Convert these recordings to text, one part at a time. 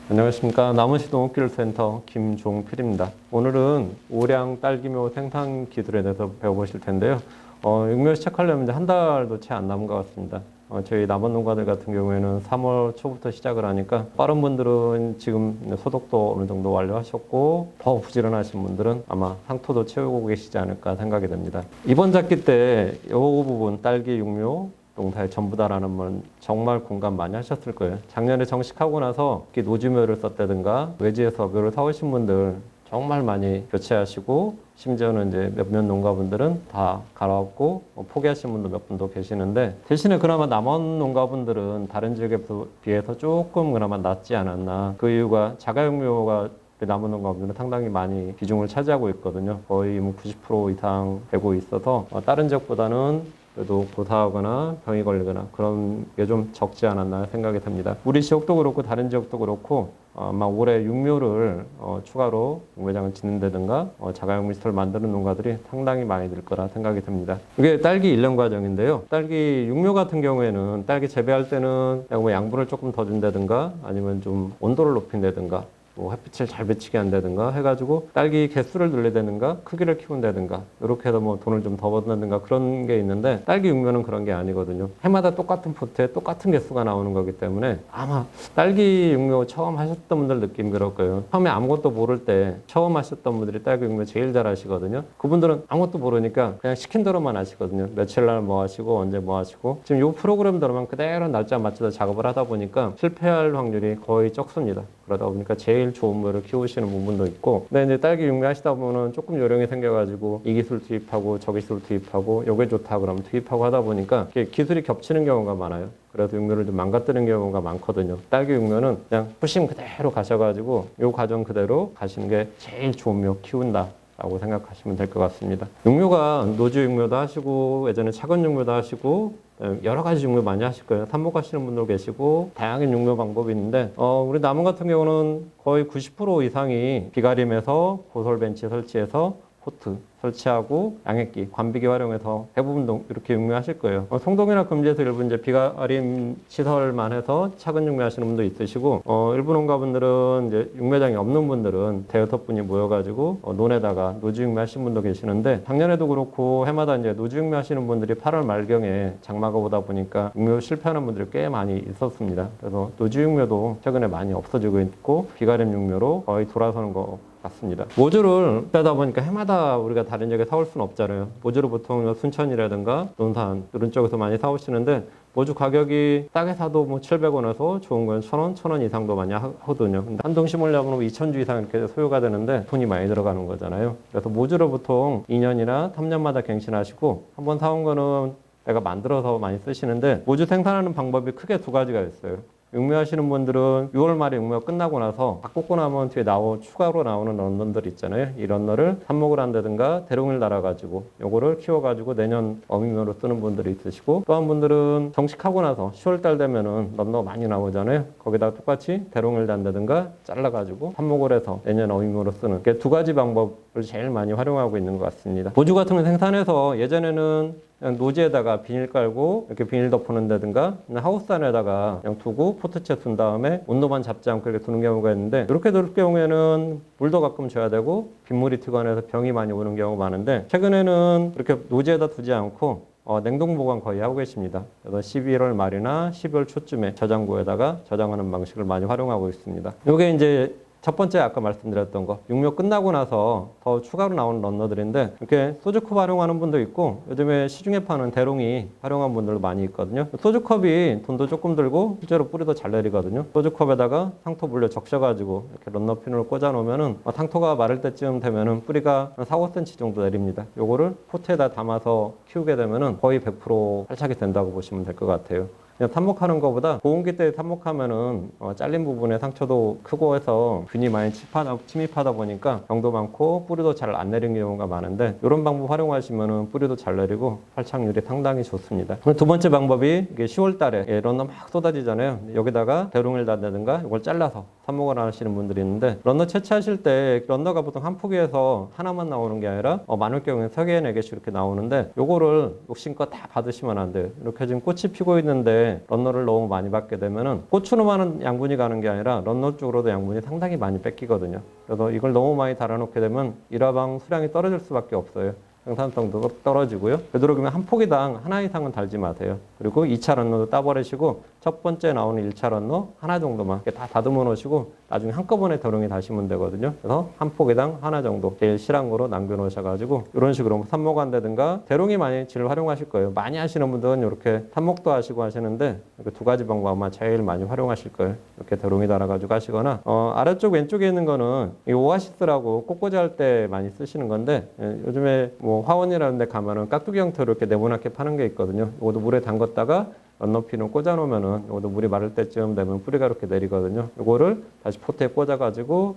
안녕하십니까. 남원시 농업기술센터 김종필입니다. 오늘은 우량 딸기묘 생산 기술에 대해서 배워보실 텐데요. 육묘 시작하려면 이제 한 달도 채 안 남은 것 같습니다. 저희 남원 농가들 같은 경우에는 3월 초부터 시작을 하니까 빠른 분들은 지금 소독도 어느 정도 완료하셨고 더 부지런하신 분들은 아마 상토도 채우고 계시지 않을까 생각이 됩니다. 이번 작기 때 이 부분 딸기 육묘 농사의 전부다라는 건 정말 공감 많이 하셨을 거예요. 작년에 정식하고 나서 노지묘를 썼다든가 외지에서 묘를 사오신 분들 정말 많이 교체하시고 심지어는 이제 몇몇 농가분들은 다 갈아엎고 포기하신 분도 몇 분도 계시는데 대신에 그나마 남원 농가분들은 다른 지역에 비해서 조금 그나마 낫지 않았나. 그 이유가 자가육묘가 남원 농가분들은 상당히 많이 비중을 차지하고 있거든요. 거의 90% 이상 되고 있어서 다른 지역보다는 그래도 고사하거나 병이 걸리거나 그런 게 좀 적지 않았나 생각이 듭니다. 우리 지역도 그렇고 다른 지역도 그렇고 아마 올해 육묘를 추가로 육묘장을 짓는다든가 자가용 시설을 만드는 농가들이 상당히 많이 늘 거라 생각이 듭니다. 이게 딸기 일년 과정인데요. 딸기 육묘 같은 경우에는 딸기 재배할 때는 뭐 양분을 조금 더 준다든가 아니면 좀 온도를 높인다든가 뭐 햇빛을 잘 비치게 한다든가 해가지고 딸기 개수를 늘려다든가 크기를 키운다든가 이렇게 해서 뭐 돈을 좀 더 번다든가 그런 게 있는데 딸기 육묘는 그런 게 아니거든요. 해마다 똑같은 포트에 똑같은 개수가 나오는 거기 때문에 아마 딸기 육묘 처음 하셨던 분들 느낌 그럴 거예요. 처음에 아무것도 모를 때 처음 하셨던 분들이 딸기 육묘 제일 잘 하시거든요. 그분들은 아무것도 모르니까 그냥 시킨 대로만 하시거든요. 며칠 날 뭐 하시고 언제 뭐 하시고 지금 이 프로그램대로만 그대로 날짜 맞춰서 작업을 하다 보니까 실패할 확률이 거의 적습니다. 그러다 보니까 제일 좋은 묘를 키우시는 부분도 있고 근데 이제 딸기 육묘 하시다 보면 조금 요령이 생겨가지고 이 기술 투입하고 저 기술 투입하고 요게 좋다 그러면 투입하고 하다 보니까 기술이 겹치는 경우가 많아요. 그래서 육묘를 좀 망가뜨리는 경우가 많거든요. 딸기 육묘는 그냥 푸심 그대로 가셔가지고 요 과정 그대로 가시는 게 제일 좋은 묘 키운다 라고 생각하시면 될 것 같습니다. 육묘가 노지 육묘도 하시고 예전에 차근 육묘도 하시고 여러 가지 육묘 많이 하실 거예요. 삽목하시는 분도 계시고 다양한 육묘 방법이 있는데 우리 남원 같은 경우는 거의 90% 이상이 비가림에서 고솔 벤치 설치해서 포트 설치하고 양액기, 관비기 활용해서 대부분 이렇게 육묘하실 거예요. 송동이나 금지에서 일부 이제 비가림 시설만 해서 차근 육묘하시는 분도 있으시고 일부 농가분들은 이제 육묘장이 없는 분들은 대여섯 분이 모여가지고 논에다가 노지 육묘하신 분도 계시는데 작년에도 그렇고 해마다 이제 노지 육묘하시는 분들이 8월 말경에 장마가 오다 보니까 육묘 실패하는 분들이 꽤 많이 있었습니다. 그래서 노지 육묘도 최근에 많이 없어지고 있고 비가림 육묘로 거의 돌아서는 거 같습니다. 모주를 빼다 보니까 해마다 우리가 다른 지역에 사올 수는 없잖아요. 모주를 보통 순천이라든가 논산 이런 쪽에서 많이 사오시는데 모주 가격이 싸게 사도 뭐 700원에서 좋은 건 1,000원, 1,000원 이상도 많이 하거든요. 근데 한 동 심으려면 2,000주 이상 이렇게 소요가 되는데 돈이 많이 들어가는 거잖아요. 그래서 모주를 보통 2년이나 3년마다 갱신하시고 한번 사온 거는 내가 만들어서 많이 쓰시는데 모주 생산하는 방법이 크게 두 가지가 있어요. 육묘하시는 분들은 6월 말에 육묘가 끝나고 나서 다 꽂고 나면 뒤에 추가로 나오는 런너들 있잖아요. 이 런너를 삽목을 한다든가 대롱을 달아가지고 요거를 키워가지고 내년 어미묘로 쓰는 분들이 있으시고 또 한 분들은 정식하고 나서 10월 달 되면은 런너 많이 나오잖아요. 거기다 똑같이 대롱을 단다든가 잘라가지고 삽목을 해서 내년 어미묘로 쓰는 그 두 가지 방법을 제일 많이 활용하고 있는 것 같습니다. 모주 같은 거 생산해서 예전에는 그냥 노지에다가 비닐 깔고 이렇게 비닐 덮어놓는다든가 하우스 안에다가 그냥 두고 포트채 둔 다음에 온도만 잡지 않고 이렇게 두는 경우가 있는데 이렇게 둘 경우에는 물도 가끔 줘야 되고 빗물이 튀거나 해서 병이 많이 오는 경우가 많은데 최근에는 이렇게 노지에다 두지 않고 냉동 보관 거의 하고 계십니다. 그래서 11월 말이나 12월 초쯤에 저장고에다가 저장하는 방식을 많이 활용하고 있습니다. 이게 이제 첫 번째 아까 말씀드렸던 거 육묘 끝나고 나서 더 추가로 나오는 런너들인데 이렇게 소주컵 활용하는 분도 있고 요즘에 시중에 파는 대롱이 활용한 분들도 많이 있거든요. 소주컵이 돈도 조금 들고 실제로 뿌리도 잘 내리거든요. 소주컵에다가 상토 물려 적셔가지고 이렇게 런너 핀을 꽂아 놓으면은 상토가 마를 때쯤 되면은 뿌리가 4, 5cm 정도 내립니다. 요거를 포트에다 담아서 키우게 되면은 거의 100% 활착이 된다고 보시면 될 것 같아요. 그냥 삽목하는 것보다 보온기 때 삽목하면은 잘린 부분에 상처도 크고 해서 균이 많이 침입하다 보니까 병도 많고 뿌리도 잘 안 내리는 경우가 많은데 이런 방법 활용하시면은 뿌리도 잘 내리고 활착률이 상당히 좋습니다. 두 번째 방법이 이게 10월 달에 런너 막 쏟아지잖아요. 여기다가 대롱을 단다든가 이걸 잘라서 삽목을 하시는 분들이 있는데 런너 채취하실 때 런너가 보통 한 포기에서 하나만 나오는 게 아니라 많을 경우에 3개, 4개씩 이렇게 나오는데 요거를 욕심껏 다 받으시면 안 돼요. 이렇게 지금 꽃이 피고 있는데 런너를 너무 많이 받게 되면은 꽃으로만 양분이 가는 게 아니라 런너 쪽으로도 양분이 상당히 많이 뺏기거든요. 그래서 이걸 너무 많이 달아놓게 되면 일화방 수량이 떨어질 수밖에 없어요. 생산성도 떨어지고요. 되도록이면 한 포기당 하나 이상은 달지 마세요. 그리고 2차 런너도 따버리시고 첫 번째 나오는 1차 런너 하나 정도만 이렇게 다 다듬어 놓으시고 나중에 한꺼번에 대롱이 다시면 되거든요. 그래서 한 포기당 하나 정도 제일 실한 거로 남겨 놓으셔가지고 이런 식으로 삽목한다든가 대롱이 많이 질 활용하실 거예요. 많이 하시는 분들은 이렇게 삽목도 하시고 하시는데 이렇게 두 가지 방법 아마 제일 많이 활용하실 거예요. 이렇게 대롱이 달아가지고 하시거나 아래쪽 왼쪽에 있는 거는 이 오아시스라고 꽃꽂이 할 때 많이 쓰시는 건데 요즘에 뭐 화원이라는 데 가면은 깍두기 형태로 이렇게 네모나게 파는 게 있거든요. 이것도 물에 담갔다가 런너핀을 꽂아 놓으면은 이것도 물이 마를 때쯤 되면 뿌리가 이렇게 내리거든요. 이거를 다시 포트에 꽂아 가지고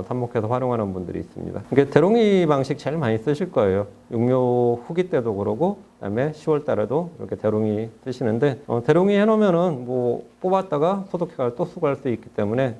삽목해서 활용하는 분들이 있습니다. 이게 대롱이 방식 제일 많이 쓰실 거예요. 육묘 후기 때도 그러고 그다음에 10월 달에도 이렇게 대롱이 쓰시는데 대롱이 해놓으면은 뭐 뽑았다가 소독해가 또 수거할 수 있기 때문에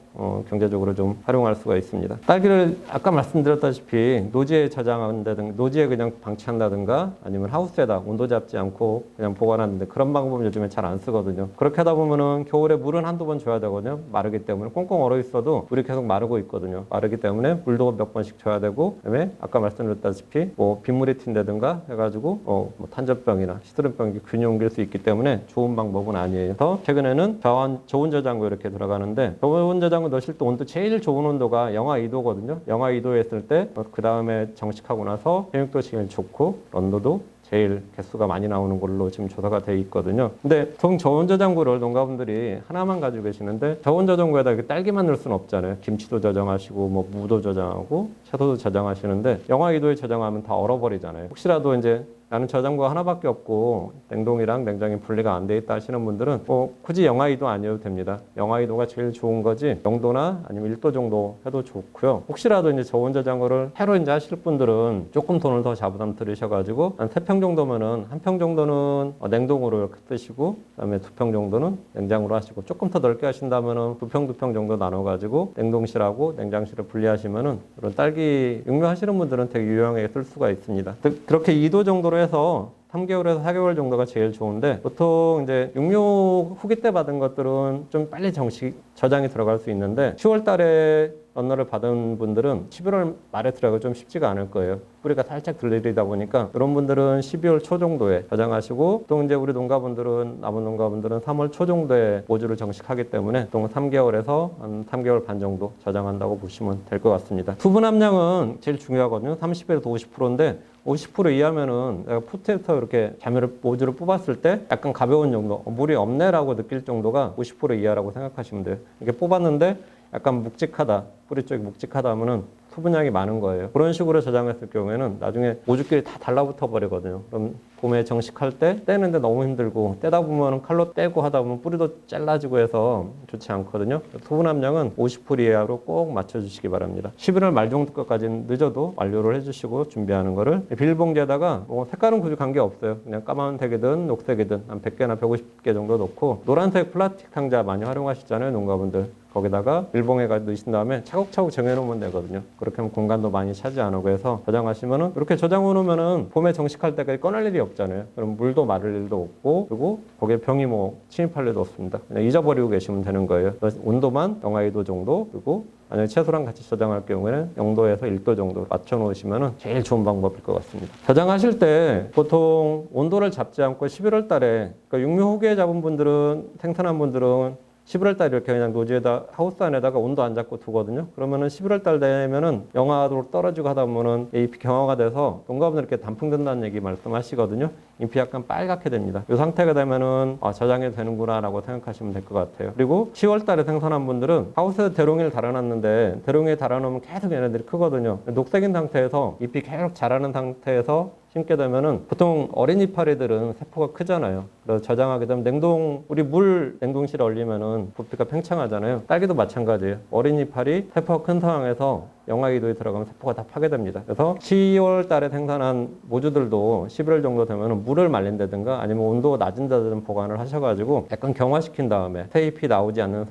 경제적으로 좀 활용할 수가 있습니다. 딸기를 아까 말씀드렸다시피 노지에 저장한다든가 노지에 그냥 방치한다든가 아니면 하우스에다 온도 잡지 않고 그냥 보관하는데 그런 방법은 요즘에 잘 안 쓰거든요. 그렇게 하다 보면은 겨울에 물은 한두 번 줘야 되거든요. 마르기 때문에 꽁꽁 얼어 있어도 물이 계속 마르고 있거든요. 마르기 때문에 물도 몇 번씩 줘야 되고 그다음에 아까 말씀드렸다시피 뭐 빗물이 튄다든가 해가지고 뭐 탄저병이나 시드름병이 균이 옮길 수 있기 때문에 좋은 방법은 아니에요. 그래서 최근에는 저온 저장고 이렇게 들어가는데 저온 저장고 넣으실 때 온도 제일 좋은 온도가 영하 2도거든요. 영하 2도에 있을 때 그 다음에 정식하고 나서 생육도 제일 좋고 런도도 제일 개수가 많이 나오는 걸로 지금 조사가 돼 있거든요. 근데 보통 저온 저장고를 농가분들이 하나만 가지고 계시는데 저온 저장고에다 이렇게 딸기만 넣을 수는 없잖아요. 김치도 저장하시고 뭐 무도 저장하고 채소도 저장하시는데 영하 2도에 저장하면 다 얼어버리잖아요. 혹시라도 이제 나는 저장고가 하나밖에 없고 냉동이랑 냉장이 분리가 안 돼 있다 하시는 분들은 굳이 영하 2도 아니어도 됩니다. 영하 2도가 제일 좋은 거지 0도나 아니면 1도 정도 해도 좋고요. 혹시라도 이제 저온 저장고를 해로 이제 하실 분들은 조금 돈을 더 자부담 들으셔가지고 한 3평 정도면은 한 평 정도는 냉동으로 이렇게 쓰시고 그다음에 2평 정도는 냉장으로 하시고 조금 더 넓게 하신다면은 2평 정도 나눠가지고 냉동실하고 냉장실을 분리하시면은 그런 딸기 육묘 하시는 분들은 되게 유용하게 쓸 수가 있습니다. 그렇게 2도 정도로 해서 3개월에서 4개월 정도가 제일 좋은데 보통 이제 육묘 후기 때 받은 것들은 좀 빨리 정식 저장이 들어갈 수 있는데 10월 달에 런너를 받은 분들은 11월 말에 들어가기 좀 쉽지가 않을 거예요. 뿌리가 살짝 들리다 보니까 이런 분들은 12월 초 정도에 저장하시고 또 이제 우리 농가분들은 남은 농가분들은 3월 초 정도에 모주를 정식하기 때문에 보통 3개월에서 한 3개월 반 정도 저장한다고 보시면 될 것 같습니다. 수분 함량은 제일 중요하거든요. 30에서 50%인데 50% 이하면은 내가 포트에서 이렇게 모주를 뽑았을 때 약간 가벼운 정도, 물이 없네라고 느낄 정도가 50% 이하라고 생각하시면 돼요. 이게 뽑았는데 약간 묵직하다, 뿌리 쪽이 묵직하다 하면은 수분량이 많은 거예요. 그런 식으로 저장했을 경우에는 나중에 모주끼리 다 달라붙어 버리거든요. 그럼 봄에 정식할 때 떼는데 너무 힘들고 떼다 보면 칼로 떼고 하다 보면 뿌리도 잘라지고 해서 좋지 않거든요. 수분 함량은 50% 이하로 꼭 맞춰주시기 바랍니다. 11월 말 정도까지는 늦어도 완료를 해주시고 준비하는 거를 비닐봉지에다가 색깔은 굳이 관계없어요. 그냥 까만색이든 녹색이든 한 100개나 150개 정도 넣고 노란색 플라스틱 상자 많이 활용하시잖아요, 농가분들. 거기다가 밀봉해가 넣으신 다음에 차곡차곡 정해놓으면 되거든요. 그렇게 하면 공간도 많이 차지 안 오고 해서 저장하시면은 이렇게 저장해놓으면은 봄에 정식할 때까지 꺼낼 일이 없잖아요. 그럼 물도 마를 일도 없고 그리고 거기에 병이 침입할 일도 없습니다. 그냥 잊어버리고 계시면 되는 거예요. 온도만 영하 2도 정도 그리고 만약에 채소랑 같이 저장할 경우에는 0도에서 1도 정도 맞춰 놓으시면 제일 좋은 방법일 것 같습니다. 저장하실 때 보통 온도를 잡지 않고 11월 달에 그러니까 육묘 후기에 잡은 분들은 생산한 분들은 11월 달 이렇게 그냥 노지에다 하우스 안에다가 온도 안 잡고 두거든요. 그러면은 11월 달 되면은 영하로 떨어지고 하다 보면은 잎이 경화가 돼서 농가분들 이렇게 단풍 든다는 얘기 말씀하시거든요. 잎이 약간 빨갛게 됩니다. 이 상태가 되면은 저장해도 되는구나라고 생각하시면 될 것 같아요. 그리고 10월 달에 생산한 분들은 하우스에 대롱이를 달아놨는데 대롱이에 달아놓으면 계속 얘네들이 크거든요. 녹색인 상태에서 잎이 계속 자라는 상태에서 심게 되면은 보통 어린 이파리들은 세포가 크잖아요. 그래서 저장하게 되면 우리 물 냉동실에 얼리면은 부피가 팽창하잖아요. 딸기도 마찬가지예요. 어린 이파리 세포가 큰 상황에서 영하 2도에 들어가면 세포가 다 파괴됩니다. 그래서 10월 달에 생산한 모주들도 11월 정도 되면 물을 말린다든가 아니면 온도가 낮은 데든 보관을 하셔가지고 약간 경화시킨 다음에 테이프 나오지 않는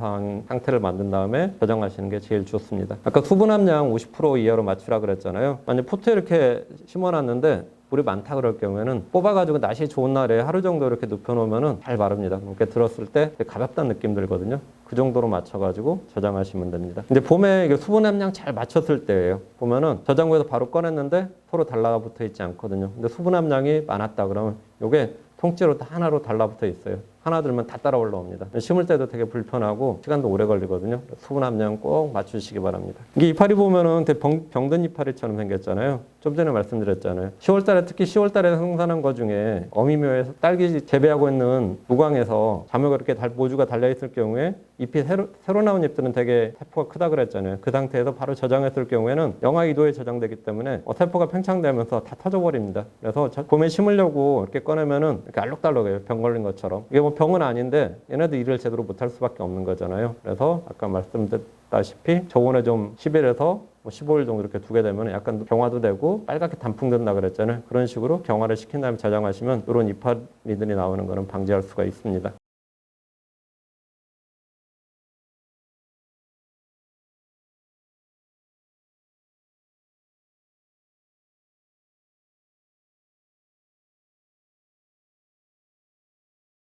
상태를 만든 다음에 저장하시는 게 제일 좋습니다. 아까 수분 함량 50% 이하로 맞추라 그랬잖아요. 만약 포트에 이렇게 심어놨는데 물이 많다 그럴 경우에는 뽑아가지고 날씨 좋은 날에 하루 정도 이렇게 눕혀놓으면 잘 마릅니다. 이렇게 들었을 때 가볍다는 느낌 들거든요. 그 정도로 맞춰가지고 저장하시면 됩니다. 이제 봄에 이게 수분 함량 잘 맞췄을 때예요. 보면은 저장고에서 바로 꺼냈는데 서로 달라붙어 있지 않거든요. 근데 수분 함량이 많았다 그러면 이게 통째로 다 하나로 달라붙어 있어요. 하나 들면 다 따라 올라옵니다. 심을 때도 되게 불편하고 시간도 오래 걸리거든요. 수분 함량 꼭 맞추시기 바랍니다. 이게 이파리 보면은 되게 병든 이파리처럼 생겼잖아요. 좀 전에 말씀드렸잖아요. 10월 달에 특히 10월 달에 생산한 것 중에 어미묘에서 딸기 재배하고 있는 무광에서 자묘가 이렇게 모주가 달려 있을 경우에 잎이 새로 나온 잎들은 되게 세포가 크다 그랬잖아요. 그 상태에서 바로 저장했을 경우에는 영하 2도에 저장되기 때문에 세포가 팽창되면서 다 터져버립니다. 그래서 봄에 심으려고 이렇게 꺼내면은 이렇게 알록달록해요. 병 걸린 것처럼. 이게 뭐 병은 아닌데 얘네들 일을 제대로 못할 수밖에 없는 거잖아요. 그래서 아까 말씀드렸다시피 저온에 좀 10일에서 15일 정도 이렇게 두게 되면 약간 경화도 되고 빨갛게 단풍된다 그랬잖아요. 그런 식으로 경화를 시킨 다음에 저장하시면 이런 이파리들이 나오는 거는 방지할 수가 있습니다.